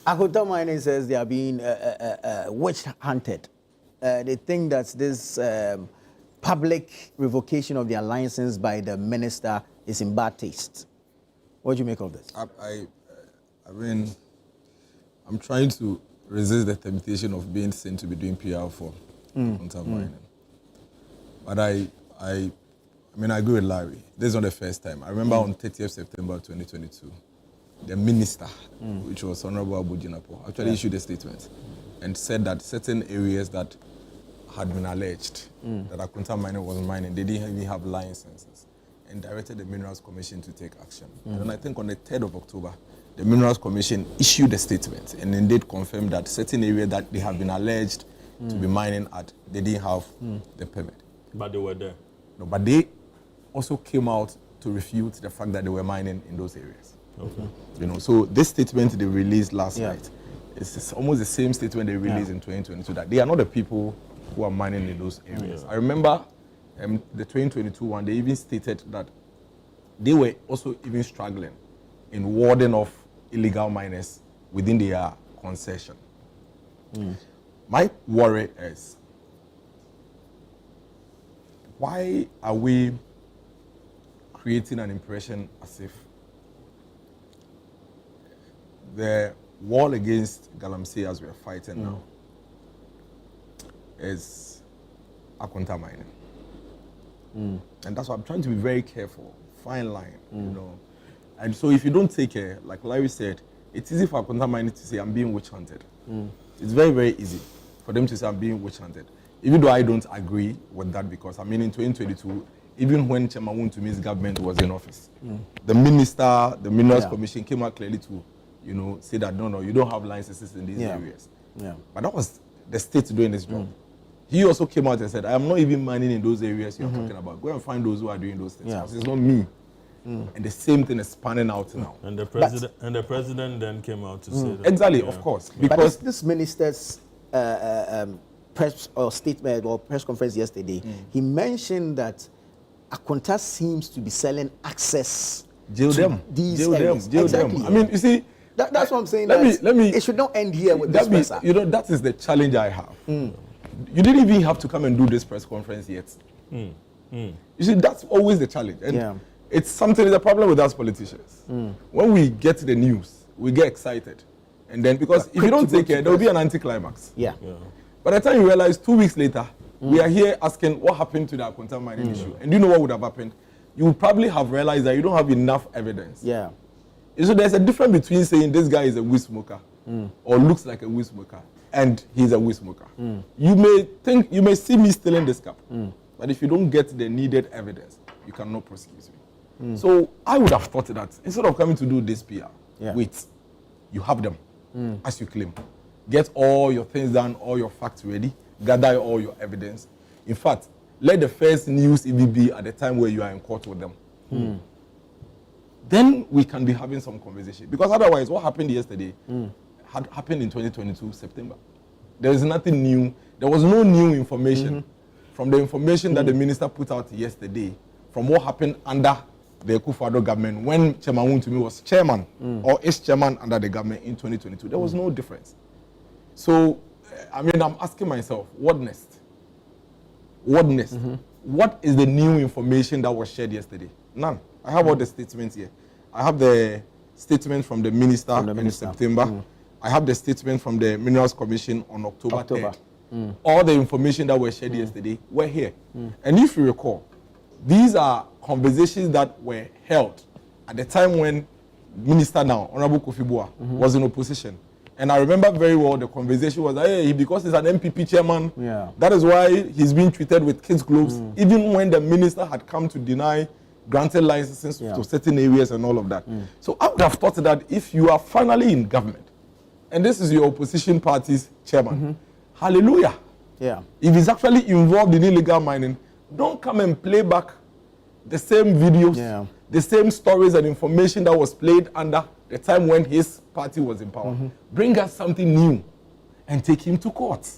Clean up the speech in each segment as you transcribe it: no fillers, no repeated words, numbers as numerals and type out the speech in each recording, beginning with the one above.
Akonta mining says they are being witch hunted. They think that this public revocation of their license by the minister is in bad taste. What do you make of this? I mean, I'm trying to resist the temptation of being seen to be doing PR for Akonta mining. But I agree with Larry. This is not the first time. I remember on 30th September 2022, the minister, which was Honorable Aboagye, actually issued a statement and said that certain areas that had been alleged that Akonta mining was mining, they didn't even have licenses, and directed the Minerals Commission to take action. And I think on the 3rd of October, the Minerals Commission issued a statement and indeed confirmed that certain areas that they have been alleged to be mining at, they didn't have the permit. But they were there. No, but they also came out to refute the fact that they were mining in those areas. Okay. You know, so this statement they released last night is almost the same statement they released in 2022, that they are not the people who are mining in those areas. I remember the 2022 one, they even stated that they were also even struggling in warding off illegal miners within their concession. My worry is, why are we creating an impression as if the war against Galamsey, as we are fighting now, is Akonta mining? And that's why I'm trying to be very careful, fine line, you know. And so if you don't take care, like Larry said, it's easy for Akonta mining to say, I'm being witch hunted. It's very, very easy for them to say, I'm being witch hunted. Even though I don't agree with that, because I mean, in 2022, even when ChannelOne to me's government was in office, the minister, the Minerals Commission came out clearly to, you know, say that no, you don't have licenses in these areas. But that was the state doing its job. He also came out and said, I am not even mining in those areas you're talking about. Go and find those who are doing those things. Because it's not me. And the same thing is spanning out now. And the president then came out to say that. Exactly, of course. Because but this minister's press or statement or press conference yesterday, he mentioned that Akonta seems to be selling access to these areas. Jail them. I mean, you see, that's what I'm saying. Let me. It should not end here with this press. You know, that is the challenge I have. You didn't even have to come and do this press conference yet. You see, that's always the challenge. And it's something, it's a problem with us politicians. When we get the news, we get excited. And then, because if you don't take care, there will be an anticlimax. By the time you realize 2 weeks later, we are here asking what happened to the Akonta mining issue. And do you know what would have happened? You would probably have realized that you don't have enough evidence. So there's a difference between saying this guy is a weed smoker or looks like a weed smoker and he's a weed smoker. You may see me stealing this cup, but if you don't get the needed evidence, you cannot prosecute me. So I would have thought that instead of coming to do this PR, wait, you have them as you claim. Get all your things done, all your facts ready, gather all your evidence. In fact, let the first news even be at the time where you are in court with them. Then we can be having some conversation. Because otherwise, what happened yesterday had happened in 2022, September. There is nothing new. There was no new information from the information that the minister put out yesterday, from what happened under the Akufo-Addo government when ChannelOne to me was chairman or is chairman under the government in 2022. There was no difference. So, I mean, I'm asking myself, what next? What next? What is the new information that was shared yesterday? None. I have all the statements here. I have the statement from the minister in September. I have the statement from the Minerals Commission on October 3rd. All the information that was shared yesterday were here. And if you recall, these are conversations that were held at the time when Minister now, Honorable Kofi Boah, was in opposition. And I remember very well the conversation was, hey, because he's an MPP chairman, that is why he's being treated with kids' gloves, even when the minister had come to deny granted licenses to certain areas and all of that. So I would have thought that if you are finally in government, and this is your opposition party's chairman, hallelujah. If he's actually involved in illegal mining, don't come and play back the same videos, the same stories and information that was played under the time when his party was in power. Bring us something new and take him to court.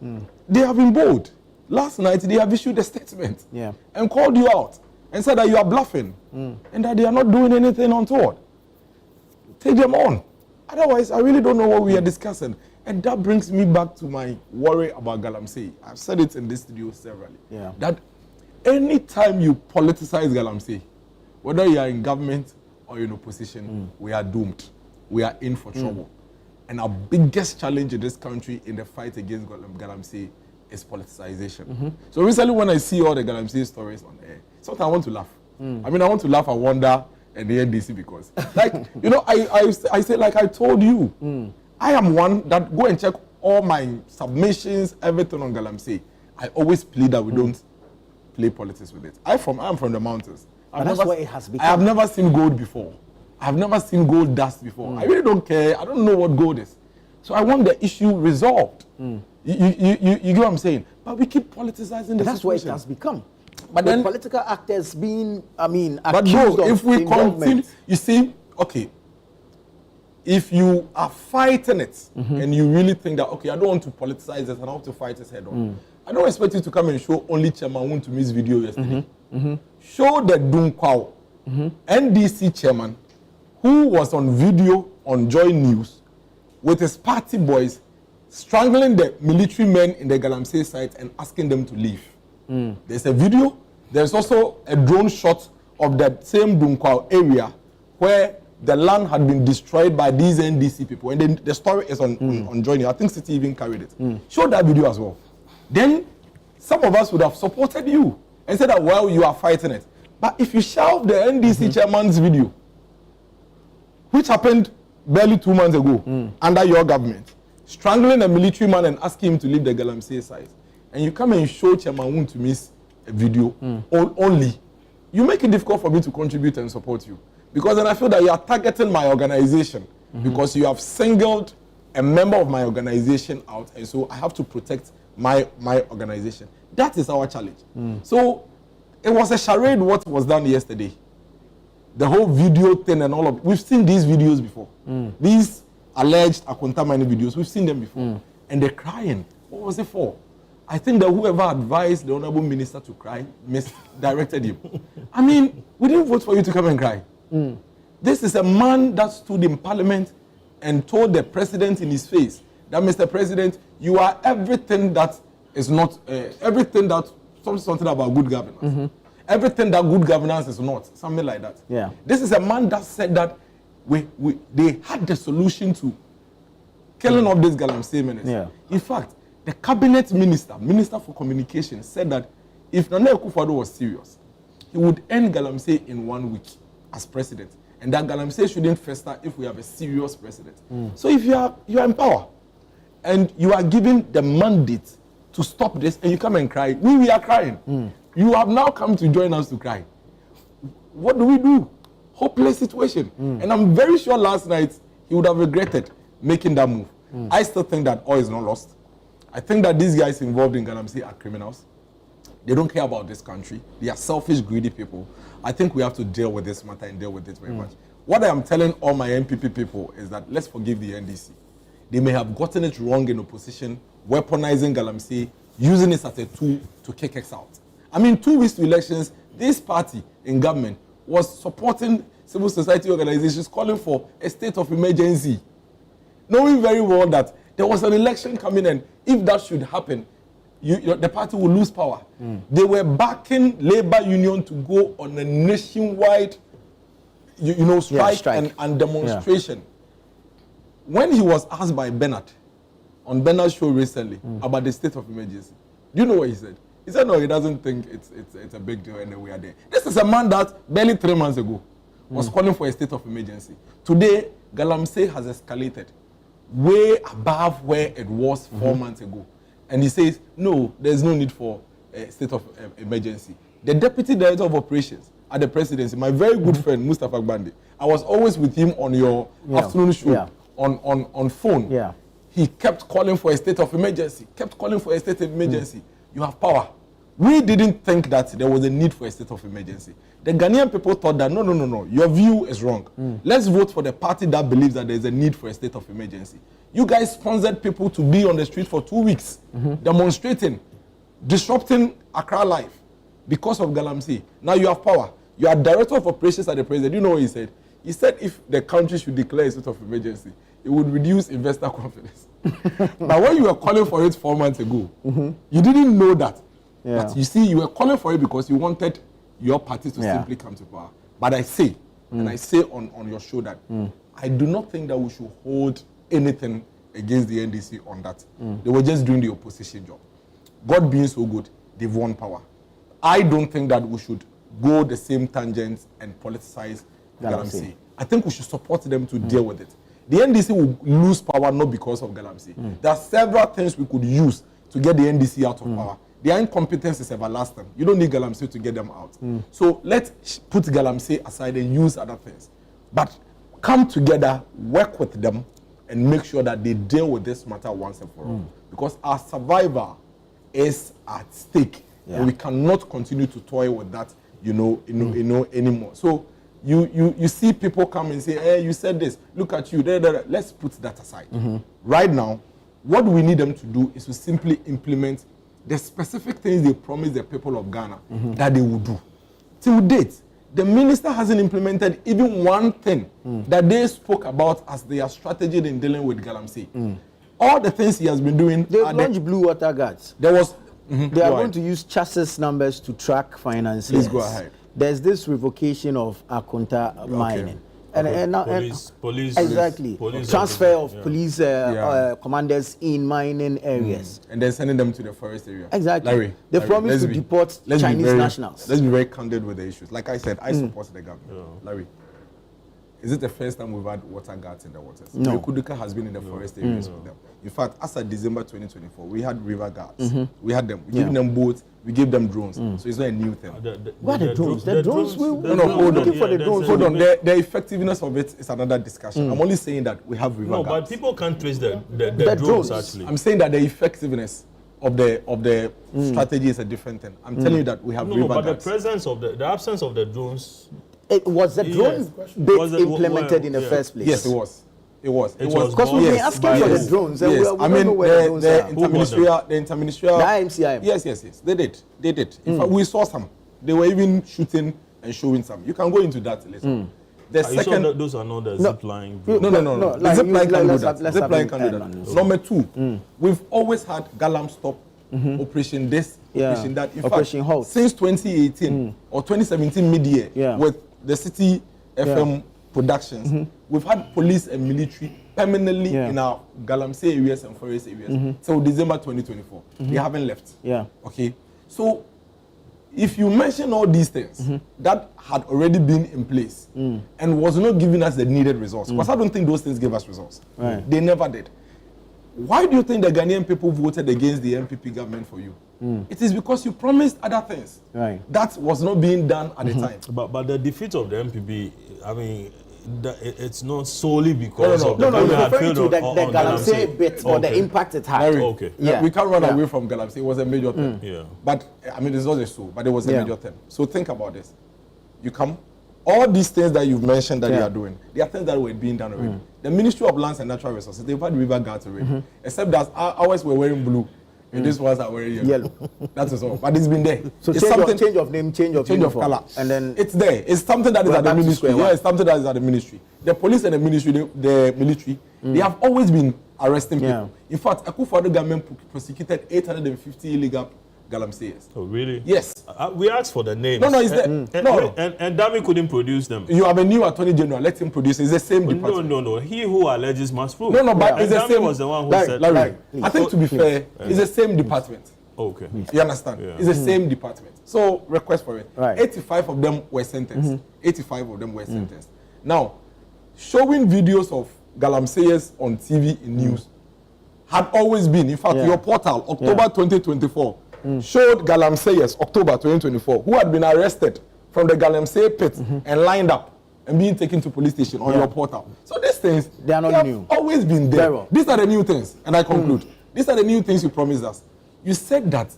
They have been bold. Last night, they have issued a statement and called you out and said that you are bluffing and that they are not doing anything untoward. Take them on. Otherwise, I really don't know what we are discussing. And that brings me back to my worry about Galamsey. I've said it in this studio severally. Yeah. That anytime you politicize Galamsey, whether you are in government or in opposition, we are doomed. We are in for trouble. And our biggest challenge in this country in the fight against Galamsey is politicization. So recently when I see all the Galamsey stories on air, sometimes I want to laugh. I mean, I want to laugh and wonder at the NDC because, like, you know, I say, like I told you, I am one that go and check all my submissions, everything on Galamsey. I always plead that we don't play politics with it. I'm from the mountains. That's where it has become. I have never seen gold before. I have never seen gold dust before. I really don't care. I don't know what gold is. So I want the issue resolved. You get what I'm saying? But we keep politicizing the That's where it situation. has become. But With then political actors being, I mean, but accused no, of if we continue, involvement. you see, okay, if you are fighting it and you really think that, okay, I don't want to politicize it and I want to fight it head on, I don't expect you to come and show only Chairman Woon to miss video yesterday. Show the Dunkwao, NDC chairman, who was on video on Joy News with his party boys strangling the military men in the Galamsey site and asking them to leave. There's a video. There's also a drone shot of that same Dunkwao area where the land had been destroyed by these NDC people. And then the story is on Joy News. I think City even carried it. Show that video as well. Then some of us would have supported you and said that, well, you are fighting it. But if you shelve the NDC chairman's video, which happened barely 2 months ago under your government, strangling a military man and asking him to leave the Galamsey site, and you come and show Chairman Woon to miss a video only, you make it difficult for me to contribute and support you. Because then I feel that you are targeting my organization because you have singled a member of my organization out, and so I have to protect my organization. That is our challenge. So it was a charade what was done yesterday. The whole video thing and all of it. We've seen these videos before. These alleged Akonta mining videos, we've seen them before. And they're crying. What was it for? I think that whoever advised the Honorable Minister to cry misdirected him. I mean, we didn't vote for you to come and cry. This is a man that stood in Parliament and told the President in his face that, Mr. President, you are everything that is not, everything that, something about good governance. Everything that good governance is not, something like that. Yeah. This is a man that said that they had the solution to killing off this Galamsey minister. Yeah. In fact, the cabinet minister for communication, said that if Nana Akufo-Addo was serious, he would end Galamsey in 1 week as president, and that Galamsey shouldn't fester if we have a serious president. So if you are in power, and you are given the mandate to stop this, and you come and cry, we are crying. You have now come to join us to cry. What do we do? Hopeless situation. And I'm very sure last night he would have regretted making that move. I still think that all is not lost. I think that these guys involved in Galamsey are criminals. They don't care about this country. They are selfish, greedy people. I think we have to deal with this matter and deal with it very much. What I am telling all my MPP people is that let's forgive the NDC. They may have gotten it wrong in opposition, weaponizing Galamsey, using it as a tool to kick us out. I mean, 2 weeks to elections, this party in government was supporting civil society organizations calling for a state of emergency, knowing very well that there was an election coming, and if that should happen, the party will lose power. They were backing labor union to go on a nationwide, strike. And demonstration. When he was asked by Bernard on Bernard's show recently about the state of emergency, do you know what he said? He said, no, he doesn't think it's a big deal and we are there. This is a man that barely 3 months ago was calling for a state of emergency. Today, Galamsey has escalated way above where it was 4 months ago. And he says, no, there's no need for a state of emergency. The Deputy Director of Operations at the presidency, my very good friend, Mustafa Gbande, I was always with him on your afternoon show on phone. Yeah. He kept calling for a state of emergency, You have power. We didn't think that there was a need for a state of emergency. The Ghanaian people thought that, no, your view is wrong. Let's vote for the party that believes that there's a need for a state of emergency. You guys sponsored people to be on the street for 2 weeks, demonstrating, disrupting Accra life because of Galamsey. Now you have power. You are director of operations at the president. You know what he said? He said if the country should declare a state of emergency, it would reduce investor confidence. But when you were calling for it 4 months ago, you didn't know that. Yeah. But you see, you were calling for it because you wanted your party to simply come to power. But I say, and I say on your show that I do not think that we should hold anything against the NDC on that. They were just doing the opposition job. God being so good, they've won power. I don't think that we should go the same tangents and politicize Galamsey. I think we should support them to deal with it. The NDC will lose power not because of Galamsey. There are several things we could use to get the NDC out of power. Their incompetence is everlasting. You don't need Galamsey to get them out. So let's put Galamsey aside and use other things. But come together, work with them, and make sure that they deal with this matter once and for all. Because our survival is at stake. And we cannot continue to toy with that, anymore. So you see people come and say, hey, you said this, look at you. Let's put that aside. Right now, what we need them to do is to simply implement the specific things they promised the people of Ghana that they would do. Till date, the minister hasn't implemented even one thing that they spoke about as their strategy in dealing with Galamsey. All the things he has been doing. They've launched blue water guards. There was. They are going to use chassis numbers to track finances. Please go ahead. There's this revocation of Akonta mining. And police exactly. Police transfer of police commanders in mining areas. And then sending them to the forest area. Exactly. Larry, they promised to deport Chinese nationals. Let's be very candid with the issues. Like I said, I support the government. Larry, is it the first time we've had water guards in the waters? No. Kuduka has been in the forest areas with them. In fact, as of December 2024, we had river guards. We had them. We gave them boats. We gave them drones. So it's not a new thing. What are the drones? The drones? Hold on. Hold on. The effectiveness of it is another discussion. I'm only saying that we have river guards. No, but people can't trace the drones actually. I'm saying that the effectiveness of the strategy is a different thing. I'm telling you that we have river guards. But the presence of the absence of the drones. It was the drone bit implemented in the first place. Yes, it was. It was. Because we've been asking for the drones. And we don't know where the drones are. The interministerial. The IMCIM. Yes. They did. In fact, we saw some. They were even shooting and showing some. You can go into that later. The second. Those are not the zip line. No. The zip line can do that. Zip line can do that. Number two, we've always had Galam Stop, Operation this, Operation that. In Operation fact, Halt. since 2018 or 2017 mid-year, with the City FM productions, we've had police and military permanently in our Galamsey areas and forest areas till December 2024. They haven't left. Okay. So if you mention all these things that had already been in place and was not giving us the needed results, because I don't think those things gave us results. They never did. Why do you think the Ghanaian people voted against the MPP government for you? It is because you promised other things. That was not being done at the time. But the defeat of the MPP, I mean, it's not solely because of you're referring to the Galamsey bit or the impact it had. We can't run away from Galamsey. It was a major thing. But I mean, it's not just so, but it was a major thing. So think about this. You come, all these things that you've mentioned that you are doing, they are things that were being done already. The Ministry of Lands and Natural Resources, they've had river guards already. Except that ours were wearing blue. And these ones are wearing yellow. That is all. But it's been there. So it's change of name, change of color. And then it's there. It's something that is at the ministry. Yeah, it's something that is at the ministry. The police and the ministry, the military, they have always been arresting people. In fact, Akufo-Addo government prosecuted 850 illegal Galamseyers. Oh, really? Yes. We asked for the names. No, it's there. And Dami couldn't produce them. You have a new Attorney General. Let him produce. It's the same department. No. He who alleges must prove. No, but it's the same. Was the one who said. Larry, I think to be fair, it's the same department. Okay. You understand? It's the same department. So request for it. 85 of them were sentenced. 85 of them were sentenced. Now, showing videos of Galamseyers on TV in news had always been. In fact, your portal, October 2024. Showed Galamseyers, October 2024, who had been arrested from the Galamsey pit and lined up and being taken to police station on your portal. So these things, they are not new. Always been there. These are the new things, and I conclude. These are the new things you promised us. You said that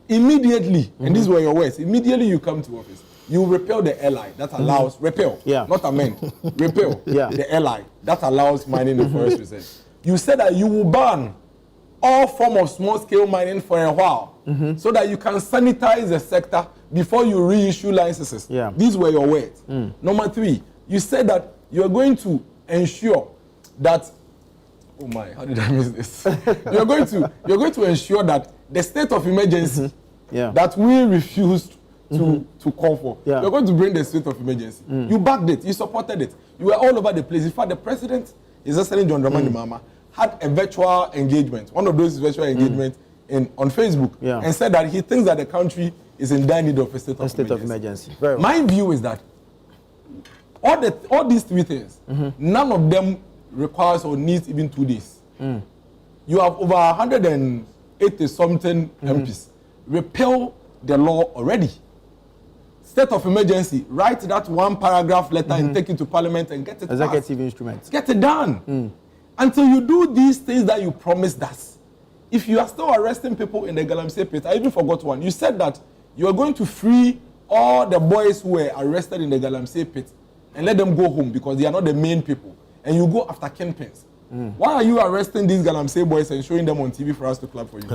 immediately, and these were your words, immediately you come to office, you repeal the LI that allows, not amend, repeal the LI that allows mining in forest reserve. You said that you will ban all form of small-scale mining for a while, so that you can sanitize the sector before you reissue licenses. These were your words. Number three, you said that you are going to ensure that Oh my, how did I miss this? you're going to ensure that the state of emergency that we refused to call for. Yeah. You're going to bring the state of emergency. You backed it, you supported it. You were all over the place. In fact, the president, His Excellency John Dramani Mahama, had a virtual engagement, one of those virtual engagements on Facebook, and said that he thinks that the country is in dire need of a state of emergency. Very well. My view is that all these three things, none of them requires or needs even 2 days. You have over 180 something MPs repeal the law already. State of emergency, write that one paragraph letter and take it to parliament and get it Executive passed. instruments. Get it done. Until you do these things that you promised us. If you are still arresting people in the Galamsey pit, I even forgot one. You said that you are going to free all the boys who were arrested in the Galamsey pit and let them go home because they are not the main people. And you go after kingpins. Why are you arresting these Galamsey boys and showing them on TV for us to clap for you?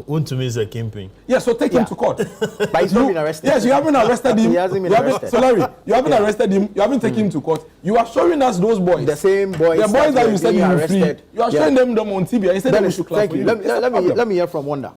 One to me is a kingpin. Yeah, so take him to court. But he's not been arrested. Yes, you haven't arrested him. He hasn't been arrested. So Larry, you haven't arrested him. You haven't taken him to court. You are showing us those boys. The same boys. The boys that you said you were free. arrested. You are showing them on TV and you said that we should clap for you. Let me hear from Wanda.